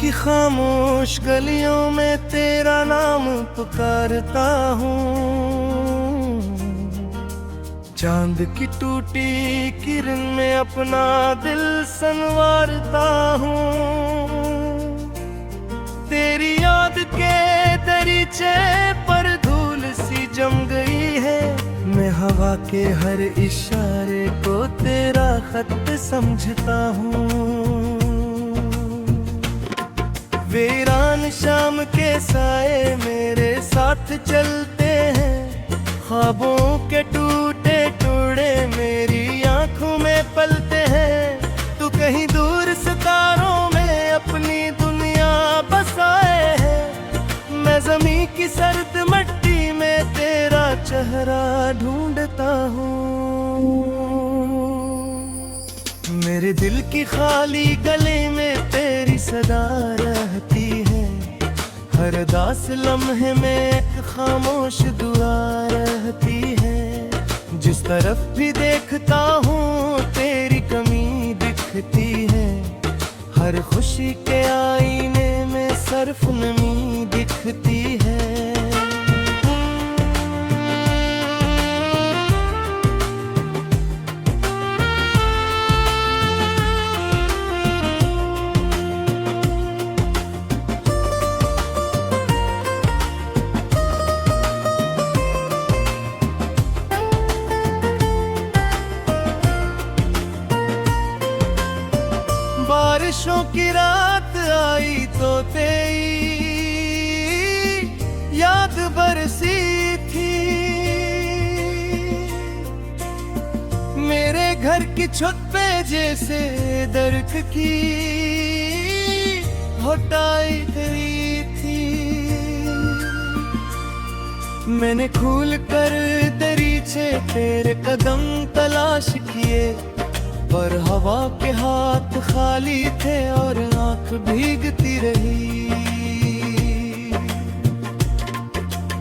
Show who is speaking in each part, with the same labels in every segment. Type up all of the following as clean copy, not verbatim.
Speaker 1: की खामोश गलियों में तेरा नाम पुकारता हूँ। चांद की टूटी किरण में अपना दिल संवारता हूँ। तेरी याद के दरीचे पर धूल सी जम गई है। मैं हवा के हर इशारे को तेरा खत समझता हूँ। वीरान शाम के साए मेरे साथ चलते हैं। ख्वाबों के टूटे टुकड़े मेरी आंखों में पलते हैं। तू कहीं दूर सितारों में अपनी दुनिया बसाए है। मैं ज़मीं की सर्द मिट्टी में तेरा चेहरा ढूंढता हूँ। मेरे दिल की खाली गली में तेरी सदा रहती है। हर दास लम्हे में एक खामोश दुआ रहती है। जिस तरफ भी देखता हूँ तेरी कमी दिखती है। हर खुशी के आईने में सिर्फ नमी दिखती है। बारिशों की रात आई तो तेरी याद बरसी थी। मेरे घर की छत पे जैसे दरख की घटाई तेरी थी। मैंने खूल कर दरीचे तेरे कदम तलाश किए। पर हवा के हाथ खाली थे और आंख भीगती रही।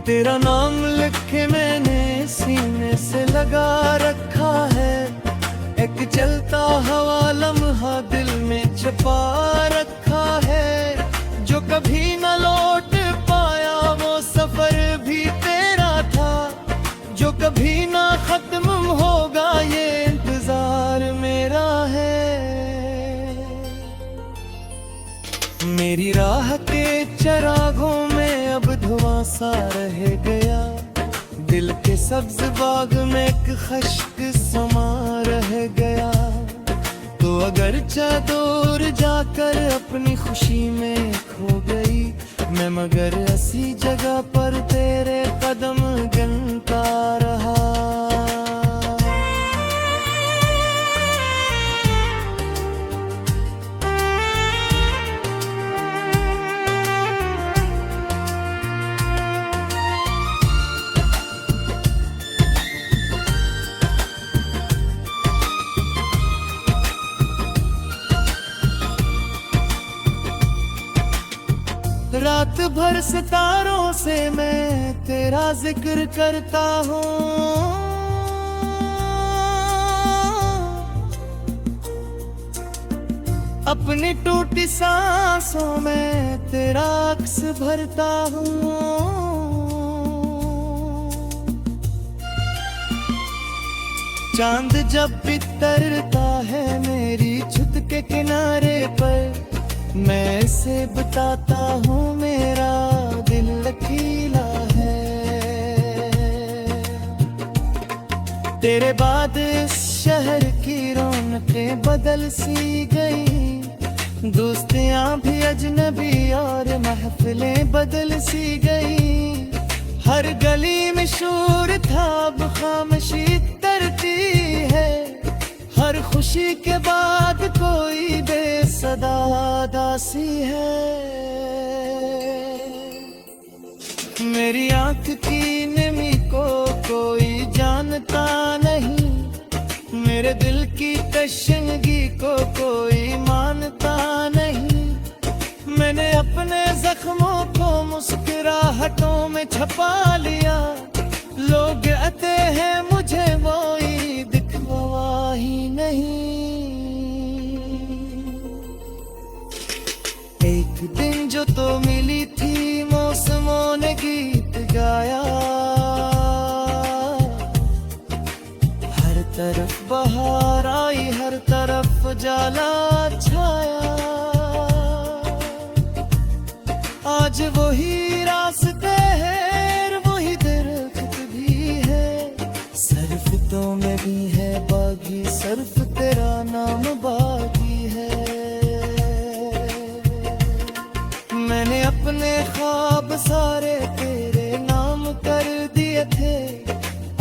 Speaker 1: तेरा नाम लिख के मैंने सीने से लगा रखा है। एक चलता हवा लम्हा दिल में छुपा रखा है। जो कभी न लौट पाया वो सफर भी तेरा था। जो कभी ना खत्म होगा ये इंतजार मेरा है। मेरी राह के चरागों में अब धुआं सा रह गया। दिल के सब्ज बाग में एक खश्क समा रह गया। तो अगर दूर जाकर अपनी खुशी में खो गई मैं, मगर ऐसी जगह पर तेरे कदम गिनता रहा। रात भर सितारों से मैं तेरा जिक्र करता हूँ। अपनी टूटी सांसों में तेरा अक्स भरता हूँ। चांद जब बिखरता है मेरी छत के किनारे पर, मैं इसे बताता हूँ मेरा दिल लकीला है। तेरे बाद इस शहर की रौनकें बदल सी गई। दोस्तियाँ भी अजनबी और महफिलें बदल सी गई। हर गली में शोर था अब खामोशी तरती है। हर खुशी के बाद कोई बेसदा दासी है। मेरी आंख की नमी को कोई जानता नहीं। मेरे दिल की तशनगी को कोई मानता नहीं। मैंने अपने जख्मों को मुस्कुराहटों में छपा लिया। लोग कहते हैं मुझे वो दिखवा ही नहीं। एक उजाला छाया, आज वही रास्ते हैं, वही दरख्त भी है, सरफतों में भी है बागी, सर्फ तेरा नाम बागी है। मैंने अपने ख्वाब सारे तेरे नाम कर दिए थे,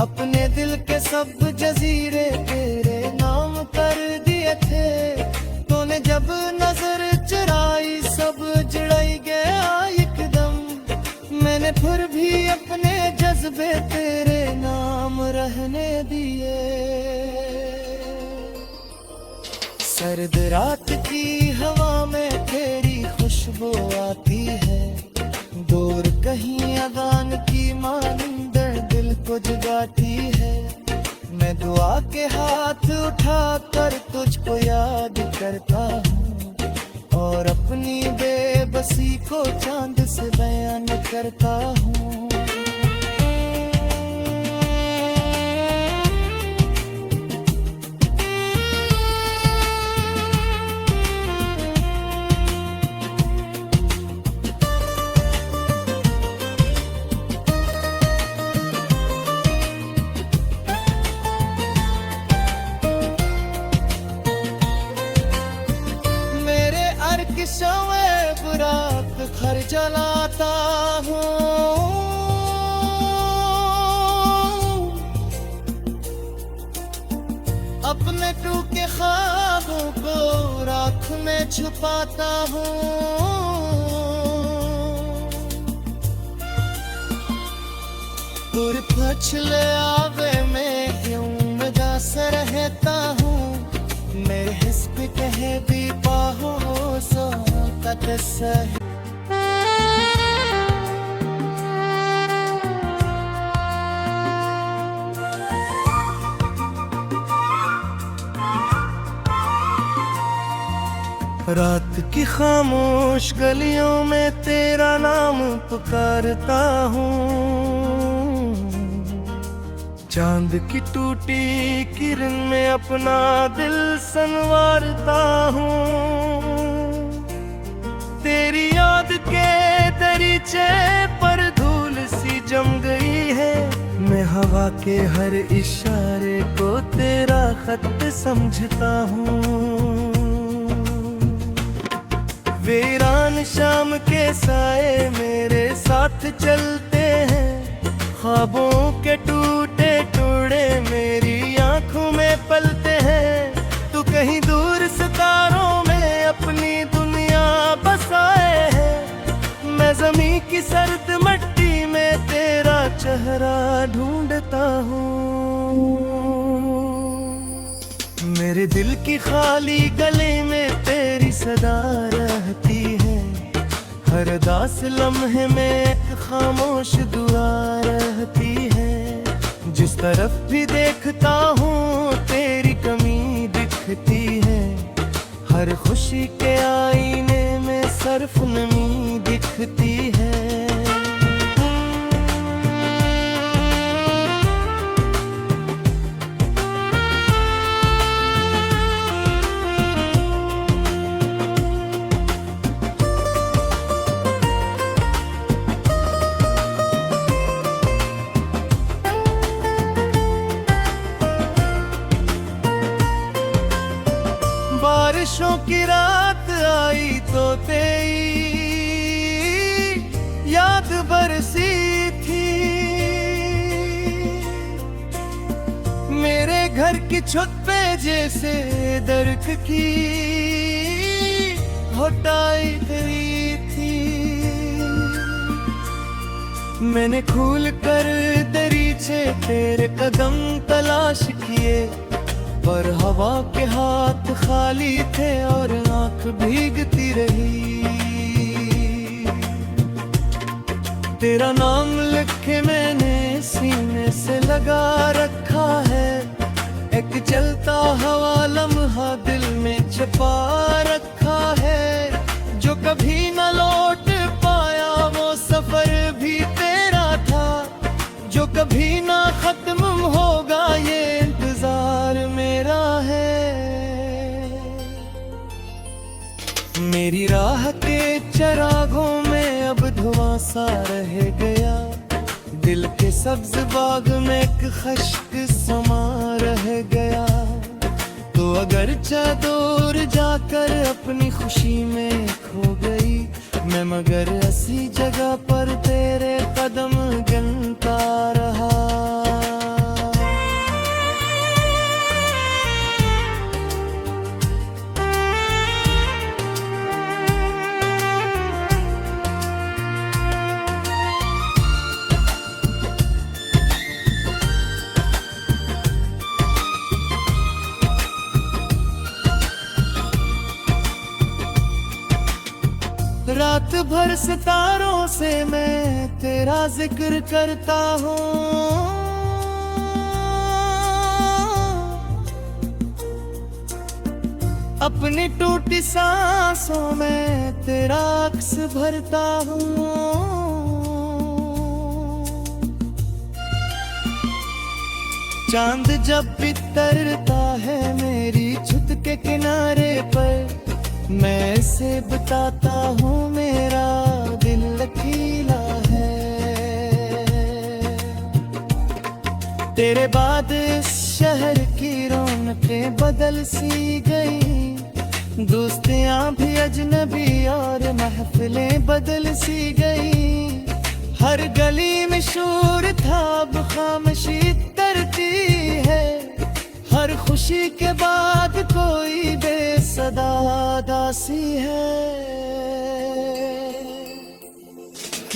Speaker 1: अपने दिल के सब जजीरे तेरे नाम कर दिए थे। तूने जब नजर चुराई सब जुड़ाई गया एकदम, मैंने फिर भी अपने जज्बे तेरे नाम रहने दिए। सर्द रात की हवा में तेरी खुशबू आती है, दूर कहीं अजान की मानिंद दिल को जगाती है। मैं दुआ के हाथ उठा कर तुझको याद करता हूँ, और अपनी बेबसी को चांद से बयान करता हूँ। शवे बुराक घर जलाता हूँ, अपने टूटे ख्वाबों को राख में छुपाता हूँ। पछले आवे में यूं उदास रहता हूँ, मेरे हिस्स पे कहे भी पाहो सो कत सही। रात की खामोश गलियों में तेरा नाम पुकारता हूँ, चांद की टूटी किरण में अपना दिल संवारता हूँ। तेरी याद के दरीचे पर धूल सी जम गई है, मैं हवा के हर इशारे को तेरा खत समझता हूँ। वीरान शाम के साए मेरे साथ चलते हैं, ख्वाबों के टूटे टुकड़े मेरी आंखों में पलते हैं। तू कहीं दूर सितारों में अपनी दुनिया बसाए है, मैं ज़मीं की सर्द मिट्टी में तेरा चेहरा ढूंढता हूँ। मेरे दिल की खाली गली में तेरी सदा रहती है, हर दास लम्हे में एक खामोश दुआ रहती है। जिस तरफ भी देखता हूँ तेरी कमी दिखती है, हर खुशी के आईने में सिर्फ नमी दिखती है। बारिशों की रात आई तो तेरी याद बरसी थी, मेरे घर की छत पे जैसे दरख्त की घटाई गई थी। मैंने खोल कर दरीचे तेरे कदम तलाश किए, पर हवा के हाथ खाली थे और आंख भीगती रही। तेरा नाम लिख के मैंने सीने से लगा रखा है, एक चलता हवा लम्हा दिल में छुपा रखा है। जो कभी न लौट पाया वो सफर भी तेरा था, जो कभी ना खत्म होगा ये इंतजार मेरा है। मेरी राह के चरागों में अब धुआं सा रह गया, दिल के सब्ज बाग में एक खश्क समा रह गया। तो अगर दूर जाकर अपनी खुशी में खो गई मैं, मगर ऐसी जगह पर तेरे कदम गिनता रहा। रात भर सितारों से मैं तेरा जिक्र करता हूँ, अपनी टूटी सांसों में तेरा अक्स भरता हूँ। चांद जब बितरता है मेरी छत के किनारे पर, मैं इसे बताता हूँ मेरा दिल लकीला है। तेरे बाद इस शहर की रौनकें बदल सी गई, दोस्तियाँ भी अजनबी और महफिलें बदल सी गई। हर गली में शोर था अब खामोशी तरती है, हर खुशी के बाद कोई बेसदा दासी है।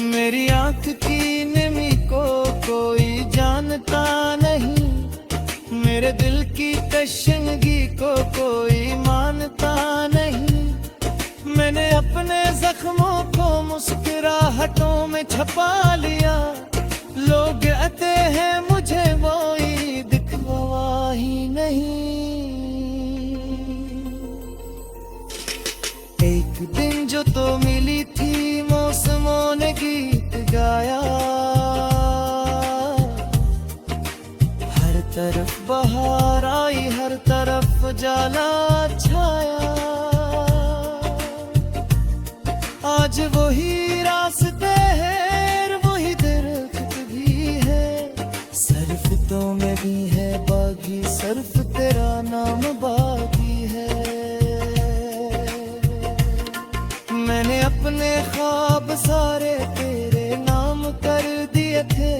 Speaker 1: मेरी आंख की नमी को कोई जानता नहीं, मेरे दिल की तशंगी को कोई मानता नहीं। मैंने अपने जख्मों को मुस्कुराहटों में छपा लिया, लोग कहते हैं मुझे वो दिखवा ही नहीं। एक दिन जो तो मिली थी मौसमों ने गीत गाया, हर तरफ बहार आई हर तरफ जाला छाया। आज वही रास्ते हैं वही दरख्त भी है, सरफतों में भी है बागी सरफ तेरा नाम बागी है। मैंने अपने ख्वाब सारे तेरे नाम कर दिए थे,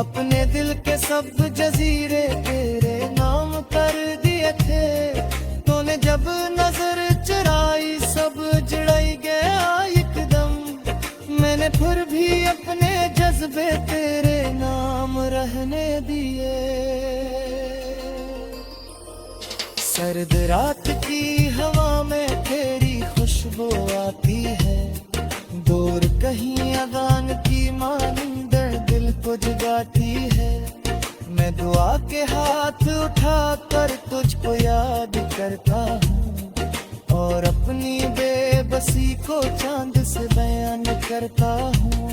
Speaker 1: अपने दिल के सब जजीरे तेरे नाम कर दिए थे। तूने जब नजर चुराई सब जुड़ाई गया एकदम, मैंने फिर भी अपने जज्बे तेरे नाम रहने दिए। सर्द रात की हवा में तेरी खुशबू आती है, दूर कहीं अजान की मानिंद दिल को जगाती है। मैं दुआ के हाथ उठा कर तुझको याद करता हूँ, और अपनी बेबसी को चांद से बयान करता हूँ।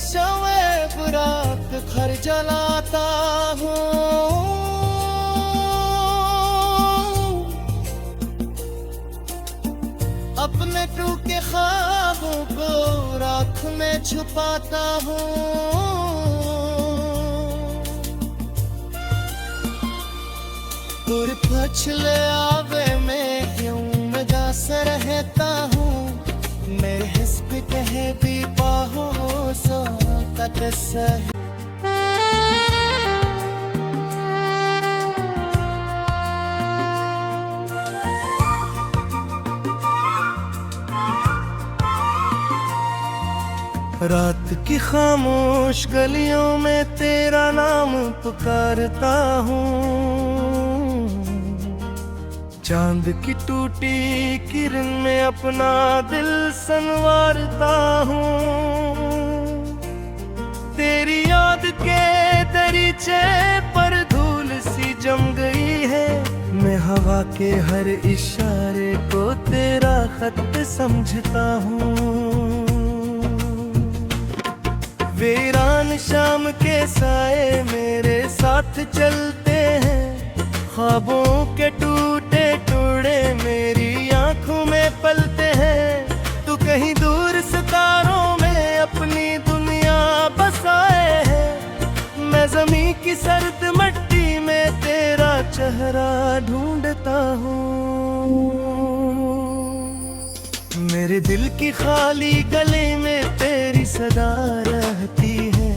Speaker 1: शवे बुराक घर जलाता हूँ, अपने टूटे ख्वाबों को राख में छुपाता हूँ। दूर पछले आवे में क्यों मैं जास रहता हूँ, मेरे हिस्से कहे भी पाहो सो कत सही। रात की खामोश गलियों में तेरा नाम पुकारता हूँ, चांद की टूटी किरण में अपना दिल संवारता हूँ। तेरी याद के दरीचे पर धूल सी जम गई है। मैं हवा के हर इशारे को तेरा खत समझता हूँ। वीरान शाम के साए मेरे साथ चलते हैं, ख्वाबों के टूटे टुकड़े मेरी आंखों में पलते हैं। तू कहीं दूर सितारों में अपनी दुनिया बसाए है, मैं ज़मीं की सर्द मिट्टी में तेरा चेहरा ढूंढता हूँ। मेरे दिल की खाली गली में तेरी सदा रहती है,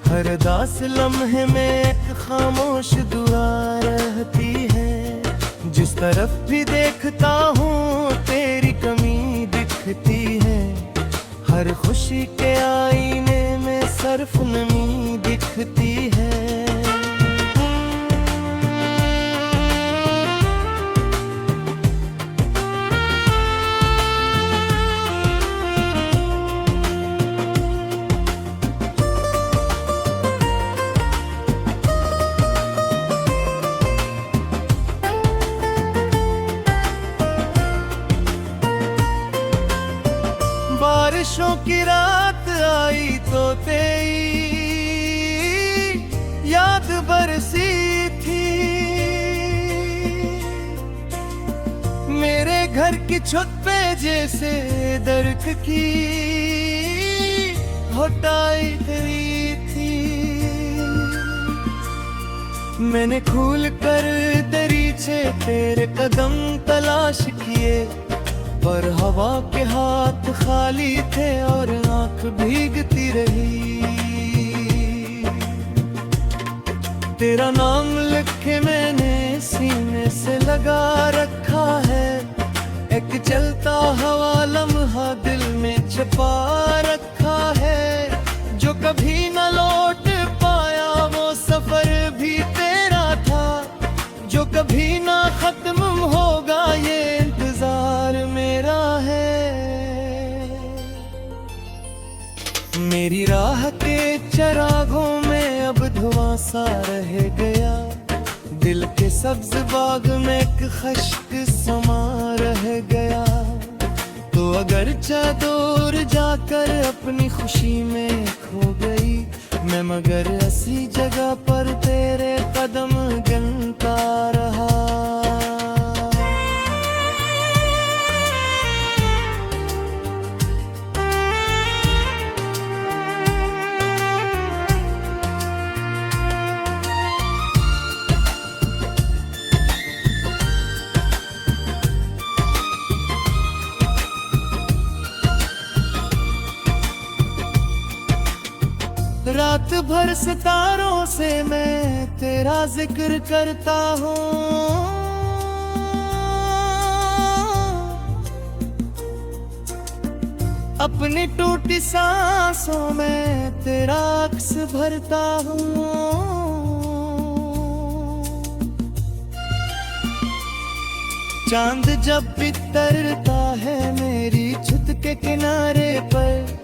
Speaker 1: हर दास लम्हे में एक खामोश दुआ रहती है। जिस तरफ भी देखता हूँ तेरी कमी दिखती है, हर खुशी के आईने में सिर्फ नमी दिखती है। बारिशों की रात आई तो तेरी याद बरसी थी। मेरे घर की छत पे जैसे दरख की होटाई तेरी थी। मैंने खोल कर दरीचे तेरे कदम तलाश किए, पर हवा के हाथ खाली थे और आंख भीगती रही। तेरा नाम लिख के मैंने सीने से लगा रखा है, एक चलता हवा लम्हा दिल में छुपा रखा है। जो कभी न लौट पाया वो सफर भी तेरा था, जो कभी ना खत्म होगा ये इंतजार मेरा है। मेरी राह के चरागों में अब धुआं सा रह गया, दिल के सब्ज बाग में एक खश्क समा रह गया। तो अगर दूर जाकर अपनी खुशी में खो गई मैं, मगर ऐसी जगह पर तेरे कदम गिनता रहा। रात भर सितारों से मैं तेरा जिक्र करता हूँ, अपनी टूटी सांसों में तेरा अक्स भरता हूँ। चांद जब बितरता है मेरी छत के किनारे पर,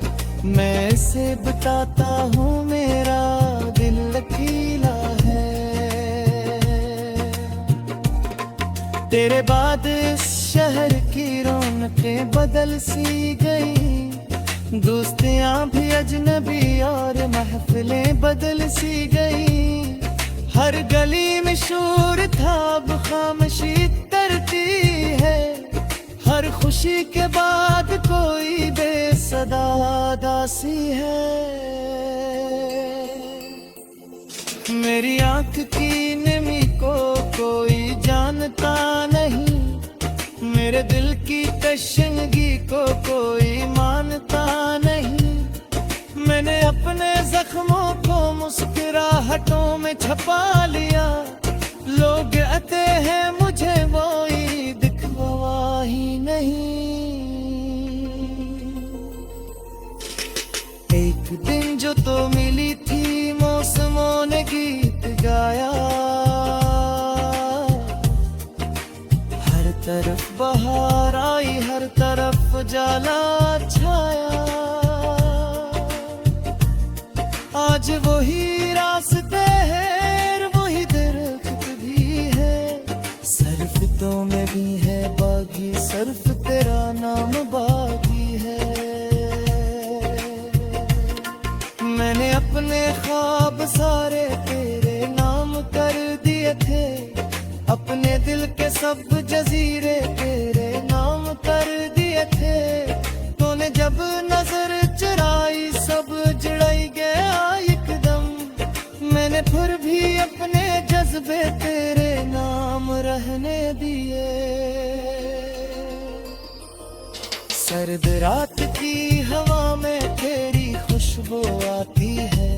Speaker 1: मैं इसे बताता हूँ मेरा दिल लकीला है। तेरे बाद इस शहर की रौनकें बदल सी गई, दोस्तियाँ भी अजनबी और महफिलें बदल सी गई। हर गली में शोर था अब खामोशी तरती है, हर खुशी के बाद कोई बेसदा दासी है। मेरी आंख की नमी को कोई जानता नहीं, मेरे दिल की तशनगी को कोई मानता नहीं। मैंने अपने जख्मों को मुस्कुराहटों में छपा लिया, लोग कहते हैं मुझे वो दिखवा ही नहीं। एक दिन जो तो मिली थी मौसमों ने गीत गाया, हर तरफ बहार आई हर तरफ जाला छाया। वही रास्ते हैं, वही दरख्त भी है। सरफतों में भी है बागी, सर्फ तेरा नाम बागी है। मैंने अपने ख्वाब सारे तेरे नाम कर दिए थे, अपने दिल के सब जजीरे तेरे नाम कर दिए थे। तूने जब नजर चुराई सब जुड़ाई गया एकदम, मैंने फिर भी अपने जज्बे तेरे नाम रहने दिए। सर्द रात की हवा में तेरी खुशबू आती है,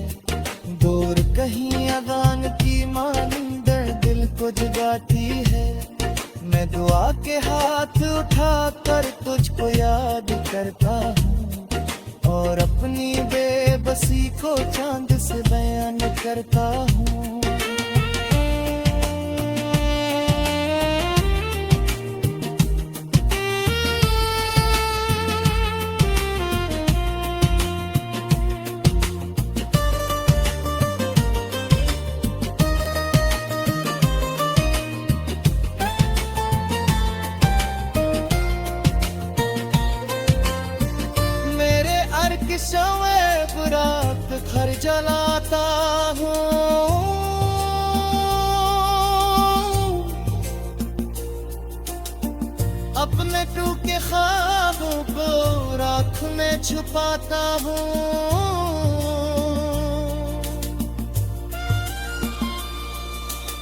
Speaker 1: दूर कहीं अजान की मानिंद दिल को जगाती है। मैं दुआ के हाथ उठा कर तुझको याद करता हूँ, और अपनी बेबसी को चांद से बयान करता हूँ। शवे बुरात घर जलाता हूँ, अपने टूटे ख्वाबों को राख में छुपाता हूँ।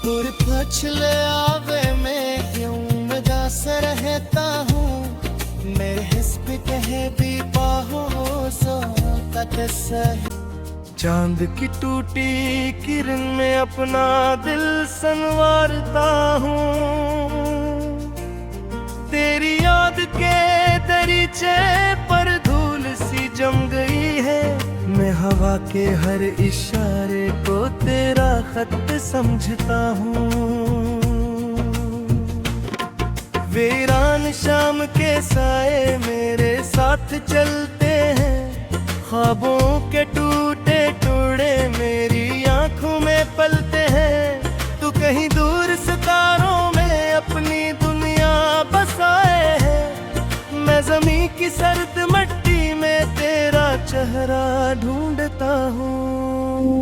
Speaker 1: और पछले आवे में क्यों उदास रहता हूँ, मेरे हिस्स पे कहे भी पाहो सो चांद की टूटी किरण में अपना दिल संवारता हूँ। तेरी याद के दरीचे पर धूल सी जम गई है, मैं हवा के हर इशारे को तेरा खत समझता हूँ। वीरान शाम के साए मेरे साथ चलते हैं, ख्वाबों के टूटे टुकड़े मेरी आंखों में पलते हैं। तू कहीं दूर सितारों में अपनी दुनिया बसाए है, मैं ज़मीं की सर्द मिट्टी में तेरा चेहरा ढूंढता हूँ।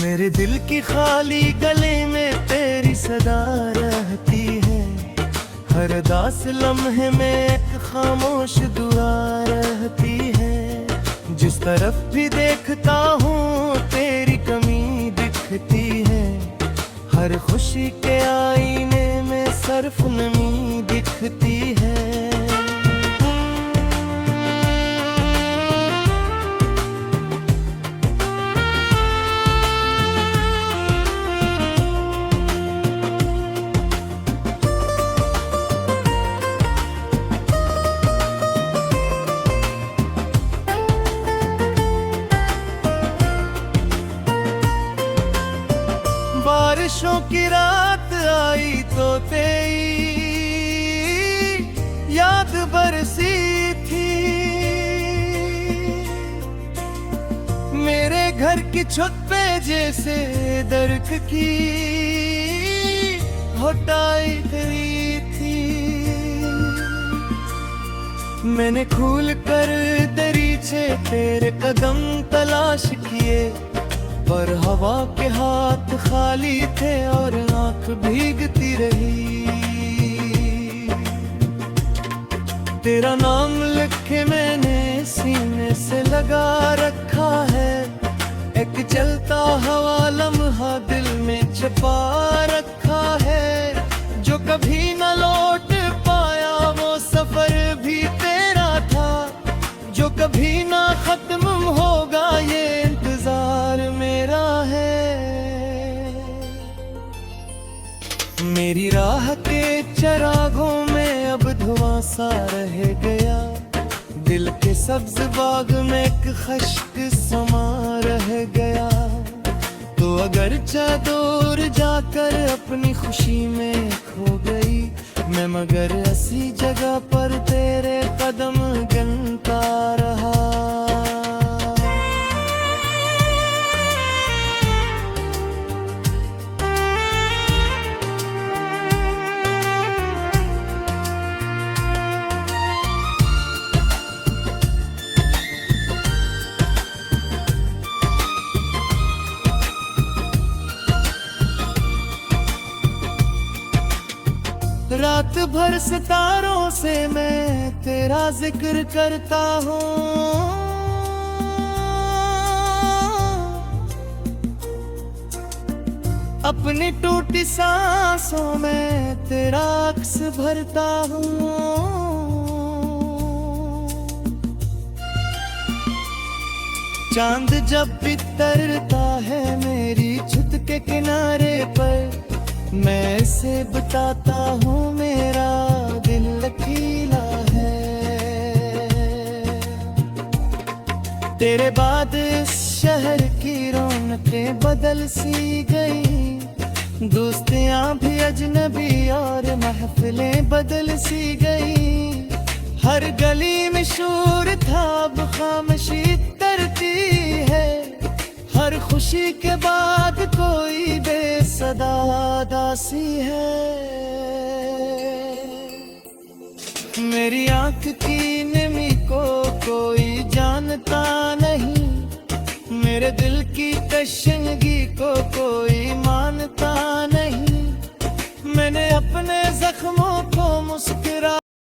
Speaker 1: मेरे दिल की खाली गली में तेरी सदा रहती है, हर दास लम्हे में एक खामोश दुआ रहती है। जिस तरफ भी देखता हूँ तेरी कमी दिखती है, हर खुशी के आईने में सिर्फ नमी दिखती है। बारिशों की रात आई तो तेरी याद बरसी थी, मेरे घर की छत पे जैसे दरख्त की होटाई गई थी। मैंने खोल कर दरीचे तेरे कदम तलाश किए, पर हवा के हाथ खाली थे और आंख भीगती रही। तेरा नाम लिखे मैंने सीने से लगा रखा है, एक चलता हवा लम्हा दिल में छुपा रखा है। जो कभी न लौट पाया वो सफर भी तेरा था, जो कभी ना खत्म होगा ये इंतजार मेरा है। मेरी राह के चरागों में अब धुआं सा रह गया, दिल के सब्ज बाग में एक खश्क समा रह गया। तो अगर दूर जाकर अपनी खुशी में खो गई, मैं मगर ऐसी जगह पर तेरे कदम गिनता रहा। रात भर सितारों से मैं तेरा जिक्र करता हूँ। अपनी टूटी सांसों में तेरा अक्स भरता हूँ। चांद जब बितरता है मेरी छत के किनारे पर, मैं इसे बताता हूँ मेरा दिल लकीला है। तेरे बाद इस शहर की रौनकें बदल सी गई, दोस्तियां भी अजनबी और महफिलें बदल सी गई। हर गली में शोर था, अब खामोशी तरती है। हर खुशी के बाद कोई बेसदा दासी है। मेरी आंख की नमी को कोई जानता नहीं, मेरे दिल की तशंगी को कोई मानता नहीं। मैंने अपने जख्मों को मुस्कुरा